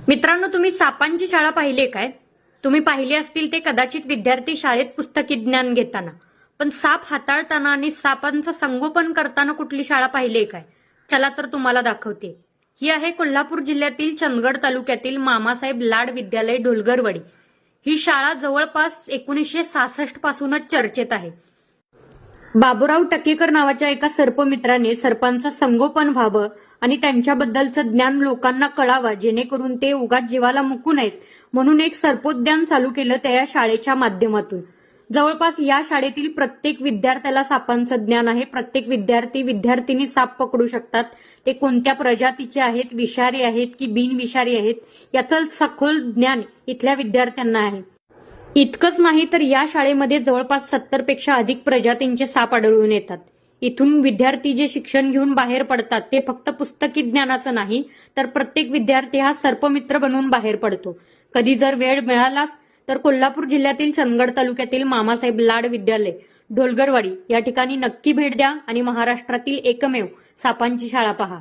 मित्रांनो, तुम्ही सापांची शाळा पाहिली काय? तुम्ही पाहिले असतील ते कदाचित विद्यार्थी शाळेत पुस्तकी ज्ञान घेताना, पण साप हाताळताना आणि सापांचं संगोपन करताना कुठली शाळा पाहिली काय? चला तर तुम्हाला दाखवते. ही आहे कोल्हापूर जिल्ह्यातील चंदगड तालुक्यातील मामासाहेब लाड विद्यालय ढोलगरवाडी. ही शाळा जवळपास 1966 पासूनच चर्चेत आहे. बाबूराव टकेकर नावाच्या एका सर्पमित्राने सर्पांचं संगोपन व्हावं आणि त्यांच्याबद्दलचं ज्ञान लोकांना कळावं, जेणेकरून ते उगाच जीवाला मुकू नयेत म्हणून एक सर्पोद्यान चालू केलं त्या या शाळेच्या माध्यमातून. जवळपास या शाळेतील प्रत्येक विद्यार्थ्याला सापांचं ज्ञान आहे. प्रत्येक विद्यार्थीनी साप पकडू शकतात. ते कोणत्या प्रजातीचे आहेत, विषारी आहेत की बिनविषारी आहेत, याचं सखोल ज्ञान इथल्या विद्यार्थ्यांना आहे. इतकंच नाही तर या शाळेमध्ये जवळपास 70 पेक्षा अधिक प्रजातींचे साप आढळून येतात. इथून विद्यार्थी जे शिक्षण घेऊन बाहेर पडतात ते फक्त पुस्तकी ज्ञानाचं नाही, तर प्रत्येक विद्यार्थी हा सर्पमित्र बनून बाहेर पडतो. कधी जर वेळ मिळालाच तर कोल्हापूर जिल्ह्यातील चंदगड तालुक्यातील मामासाहेब लाड विद्यालय ढोलगरवाडी या ठिकाणी नक्की भेट द्या आणि महाराष्ट्रातील एकमेव सापांची शाळा पहा.